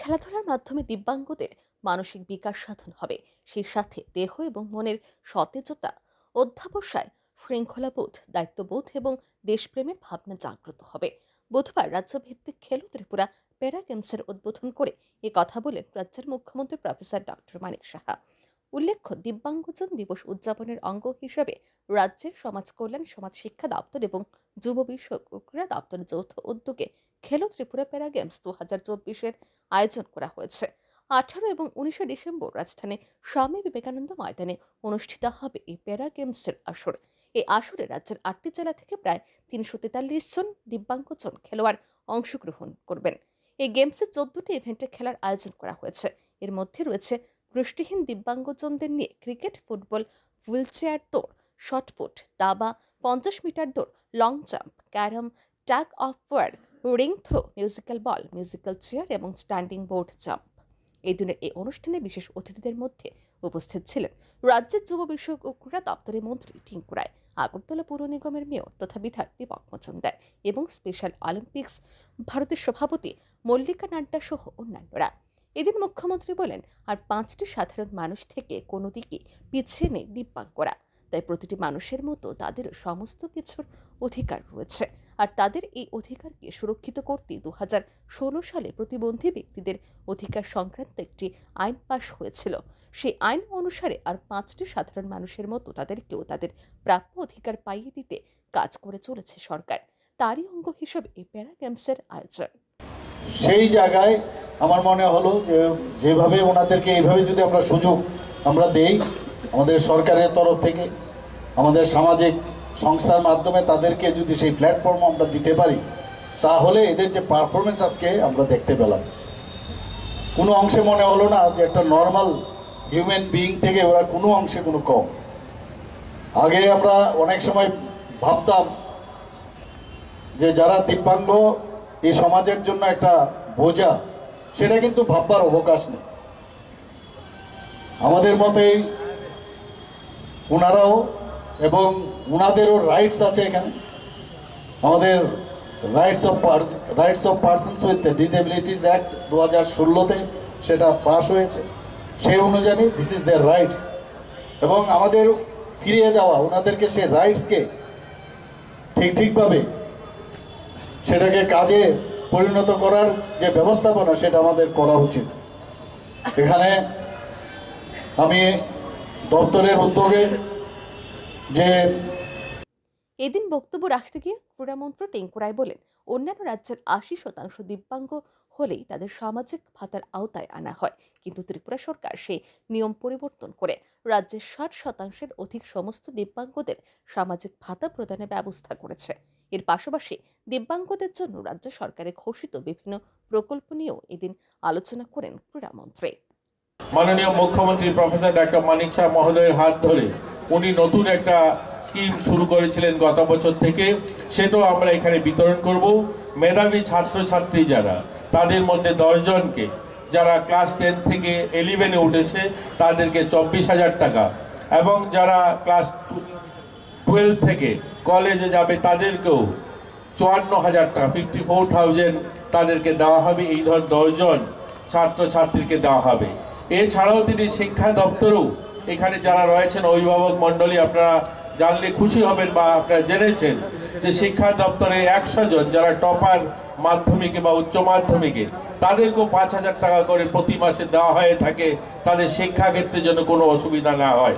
খেলাধুলার মাধ্যমে দিব্যাঙ্গদের মানসিক বিকাশ সাধন হবে, সেই সাথে দেহ এবং মনের সতেজতা, অধ্যাবসায়, শৃঙ্খলাবোধ, দায়িত্ববোধ এবং দেশপ্রেমের ভাবনা জাগ্রত হবে। বুধবার রাজ্যভিত্তিক খেলো ত্রিপুরা প্যারা গেমসের উদ্বোধন করে কথা বলেন রাজ্যের মুখ্যমন্ত্রী প্রফেসর ডক্টর মানিক সাহা। উল্লেখ্য, দিব্যাঙ্গজন দিবস উদযাপনের অঙ্গ হিসেবে রাজ্যের সমাজ কল্যাণ, সমাজ শিক্ষা দপ্তর এবং যুব বিষয়ক ও ক্রীড়া দপ্তরের যৌথ উদ্যোগে খেলো ত্রিপুরা প্যারা গেমস 2024-এর আয়োজন করা হয়েছে। 18 এবং 19শে ডিসেম্বর রাজধানী স্বামী বিবেকানন্দ ময়দানে অনুষ্ঠিত হবে এই প্যারা গেমসের আসর। এই আসরে রাজ্যের 8টি জেলা থেকে প্রায় 343 জন দিব্যাঙ্গজন খেলোয়াড় অংশগ্রহণ করবেন। এই গেমসে 14টি ইভেন্টে খেলার আয়োজন করা হয়েছে। এর মধ্যে রয়েছে দৃষ্টিহীন দিব্যাঙ্গজনদের নিয়ে ক্রিকেট, ফুটবল, হুইলচেয়ার দৌড়, শটপুট, দাবা, 50 মিটার দৌড়, long jump, carrom, tug of war, ring throw, musical ball, musical chair এবং স্ট্যান্ডিং বোর্ড জাম্প। এই দিনের এই অনুষ্ঠানে বিশেষ অতিথিদের মধ্যে উপস্থিত ছিলেন রাজ্যের যুব বিষয়ক ও ক্রীড়া দপ্তরের মন্ত্রী টিঙ্কু রায়, আগরতলা পৌর নিগমের মেয়র তথা বিধায়ক দীপক মজুমদার এবং স্পেশাল অলিম্পিক্স ভারতের সভাপতি মল্লিকা নাড্ডা সহ অন্যান্যরা। এদিন মুখ্যমন্ত্রী বলেন, আর 5টি সাধারণ মানুষ থেকে কোনো দিকে পিছিয়ে নেই দিব্যাঙ্গরা। তাই প্রতিটি মানুষের মতো তাদেরও সমস্ত কিছুর অধিকার রয়েছে, আর তাদের এই অধিকারকে সুরক্ষিত করতে 2016 সালে প্রতিবন্ধী ব্যক্তিদের অধিকার সংক্রান্ত একটি আইন পাশ হয়েছিল। সেই আইন অনুসারে আর 5টি সাধারণ মানুষের মতো তাদেরকেও তাদের প্রাপ্য অধিকার পাইয়ে দিতে কাজ করে চলেছে সরকার। তারই অঙ্গ হিসেবে এই প্যারা গেমসের আয়োজন। সেই জায়গায় আমার মনে হলো যে যেভাবে ওনাদেরকে এইভাবে যদি আমরা সুযোগ আমরা দেই আমাদের সরকারের তরফ থেকে, আমাদের সামাজিক সংস্থার মাধ্যমে তাদেরকে যদি সেই প্ল্যাটফর্ম আমরা দিতে পারি, তাহলে এদের যে পারফরমেন্স আজকে আমরা দেখতে পেলাম, কোনো অংশে মনে হলো না যে একটা নর্মাল হিউম্যান বিইং থেকে ওরা কোনো অংশে কোনো কম। আগে আমরা অনেক সময় ভাবতাম যে যারা দিব্যাঙ্গ এই সমাজের জন্য একটা বোঝা, সেটা কিন্তু ভাববার অবকাশ নেই। আমাদের মতেই ওনারাও এবং ওনাদেরও রাইটস আছে এখানে। আমাদের rights of persons with disabilities act 2016-তে সেটা পাস হয়েছে। সেই অনুযায়ী দিস ইজ দেয়ার রাইটস, এবং আমাদের ফিরিয়ে দেওয়া ওনাদেরকে সেই রাইটসকে ঠিকভাবে সেটাকে কাজে পরিণত করার যে ব্যবস্থাপনা, সেটা আমাদের করা উচিত। এখানে আমি দপ্তরের উদ্যোগে যে এদিন বক্তব্য রাখতে গিয়ে ক্রীড়ামন্ত্রী টিঙ্কু রায় বলেন, অন্যান্য রাজ্যের 80% দিব্যাঙ্গ হলেই তাদের সামাজিক ভাতার আওতায় আনা হয়, কিন্তু ত্রিপুরা সরকার সেই নিয়ম পরিবর্তন করে রাজ্যের 60%-এর অধিক সমস্ত দিব্যাঙ্গদের সামাজিক ভাতা প্রদানের ব্যবস্থা করেছে। এর পাশাপাশি দিব্যাঙ্গদের জন্য রাজ্য সরকারের ঘোষিত বিভিন্ন প্রকল্প নিয়েও এদিন আলোচনা করেন ক্রীড়ামন্ত্রী। মাননীয় মুখ্যমন্ত্রী প্রফেসর ডক্টর মানিক শাহ মহোদয়ের হাত ধরে উনি নতুন একটা স্কিম শুরু করেছিলেন গত বছর থেকে, সেটাও আমরা এখানে বিতরণ করব। মেধাবী ছাত্রছাত্রী যারা, তাদের মধ্যে 10 জনকে, যারা ক্লাস 10 থেকে 11-এ উঠেছে তাদেরকে 24,000 টাকা, এবং যারা ক্লাস 12 থেকে কলেজে যাবে তাদেরকেও 54,000 টাকা, 54,000 তাদেরকে দেওয়া হবে। এই ধর 10 জন ছাত্রছাত্রীকে দেওয়া হবে। এছাড়াও তিনি শিক্ষা দপ্তরেও এখানে যারা রয়েছেন অভিভাবক মন্ডলী, আপনারা জানলে খুশি হবেন বা আপনারা জেনেছেন যে শিক্ষা দপ্তরে 100 জন যারা টপার মাধ্যমিকে বা উচ্চ মাধ্যমিকে, তাদেরকেও 5,000 টাকা করে প্রতি মাসে দেওয়া হয়ে থাকে, তাদের শিক্ষাক্ষেত্রে যেন কোনো অসুবিধা না হয়।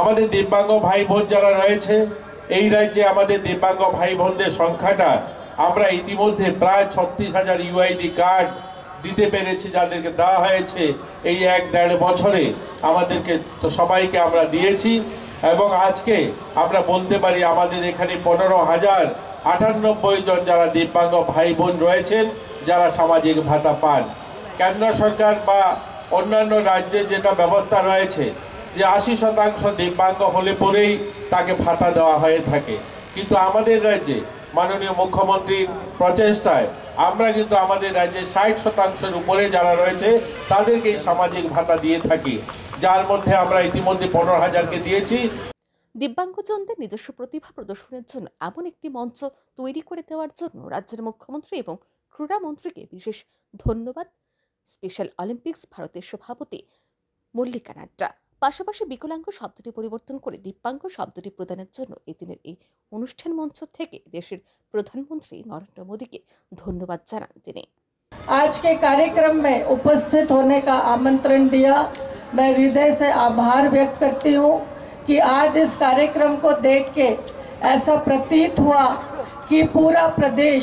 আমাদের দিব্যাঙ্গ ভাই বোন যারা রয়েছে এই রাজ্যে, আমাদের দিব্যাঙ্গ ভাই বোনদের সংখ্যাটা আমরা ইতিমধ্যে প্রায় 36,000 ইউআইডি কার্ড দিতে পেরেছি, যাদেরকে দেওয়া হয়েছে এই 1-1.5 বছরে আমাদেরকে সবাইকে আমরা দিয়েছি। এবং আজকে আমরা বলতে পারি আমাদের এখানে 15,098 জন যারা দিব্যাঙ্গ ভাই বোন রয়েছেন যারা সামাজিক ভাতা পান। কেন্দ্র সরকার বা অন্যান্য রাজ্যে যেটা ব্যবস্থা রয়েছে যে 80% দিব্যাঙ্গ হলে পরেই তাকে ভাতা দেওয়া হয়ে থাকে, কিন্তু আমাদের রাজ্যে মাননীয় মুখ্যমন্ত্রীর প্রচেষ্টায় আমরা কিন্তু আমাদের রাজ্যে 60%-এর উপরে যারা রয়েছে তাদেরকেই সামাজিক ভাতা দিয়ে থাকি, যার মধ্যে আমরা ইতিমধ্যে 15,000-কে দিয়েছি। দিব্যাঙ্গজনদের নিজস্ব প্রতিভা প্রদর্শনের জন্য এমন একটি মঞ্চ তৈরি করে দেওয়ার জন্য রাজ্যের মুখ্যমন্ত্রী এবং ক্রীড়ামন্ত্রীকে বিশেষ ধন্যবাদ স্পেশাল অলিম্পিক্স ভারতের সভাপতি মল্লিকা নাড্ডা। পাশাপাশি বিকলাঙ্গ শব্দটি পরিবর্তন করে দিব্যাঙ্গ শব্দটি প্রদানের জন্য এই দিনের এই অনুষ্ঠান মঞ্চ থেকে দেশের প্রধানমন্ত্রী নরেন্দ্র মোদীকে ধন্যবাদ জানান তিনি। आज के कार्यक्रम में उपस्थित होने का आमंत्रण दिया। मैं हृदय से आभार व्यक्त करती हूँ कि आज इस कार्यक्रम को देख के ऐसा प्रतीत हुआ कि पूरा प्रदेश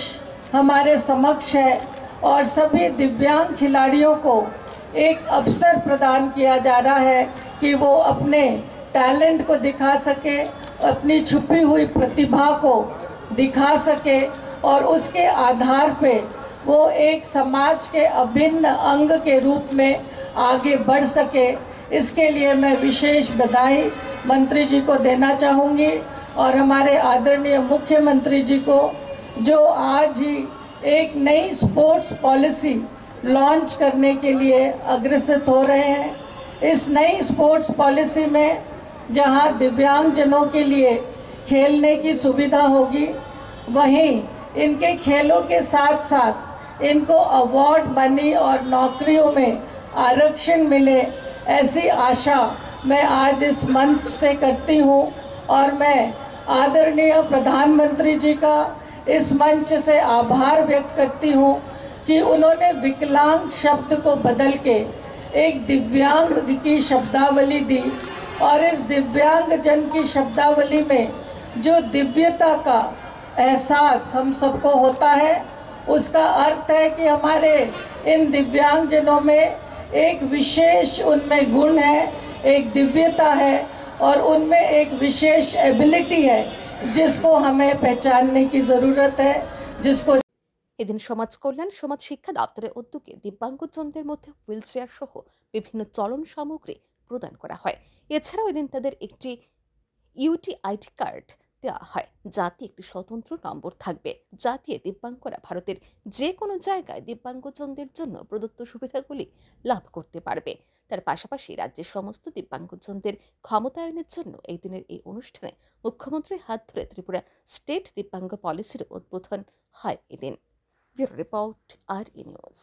हमारे समक्ष है और सभी दिव्यांग खिलाड़ियों को एक अवसर प्रदान किया जा रहा है कि वो अपने टैलेंट को दिखा सके, अपनी छुपी हुई प्रतिभा को दिखा सके और उसके आधार पे वो एक समाज के अभिन्न अंग के रूप में आगे बढ़ सके। इसके लिए मैं विशेष बधाई मंत्री जी को देना चाहूँगी और हमारे आदरणीय मुख्यमंत्री जी को, जो आज ही एक नई स्पोर्ट्स पॉलिसी लॉन्च करने के लिए अग्रसर हो रहे हैं। इस नई स्पोर्ट्स पॉलिसी में जहां दिव्यांगजनों के लिए खेलने की सुविधा होगी, वहीं इनके खेलों के साथ साथ इनको अवार्ड मनी और नौकरियों में आरक्षण मिले, ऐसी आशा मैं आज इस मंच से करती हूँ। और मैं आदरणीय प्रधानमंत्री जी का इस मंच से आभार व्यक्त करती हूँ कि उन्होंने विकलांग शब्द को बदल के एक दिव्यांग की शब्दावली दी और इस दिव्यांग जन की शब्दावली में जो दिव्यता का एहसास हम सबको होता है, उसका अर्थ है कि हमारे इन दिव्यांगजनों में एक विशेष उनमें गुण है, एक दिव्यता है और उनमें एक विशेष एबिलिटी है जिसको हमें पहचानने की ज़रूरत है, जिसको এদিন সমাজ কল্যাণ সমাজ শিক্ষা দপ্তরের উদ্যোগে দিব্যাঙ্গজনদের মধ্যে হুইল চেয়ার সহ বিভিন্ন চলন সামগ্রী প্রদান করা হয়। এছাড়াও এদিন তাদের একটি ইউটিআইডি কার্ড দেওয়া হয়, যাতে একটি স্বতন্ত্র নম্বর থাকবে, যা দিয়ে দিব্যাঙ্গরা ভারতের যে কোনো জায়গায় দিব্যাঙ্গজনদের জন্য প্রদত্ত সুবিধাগুলি লাভ করতে পারবে। তার পাশাপাশি রাজ্যের সমস্ত দিব্যাঙ্গজনদের ক্ষমতায়নের জন্য এই দিনের এই অনুষ্ঠানে মুখ্যমন্ত্রীর হাত ধরে ত্রিপুরা স্টেট দিব্যাঙ্গ পলিসির উদ্বোধন হয় এদিন। Bureau report, RE news.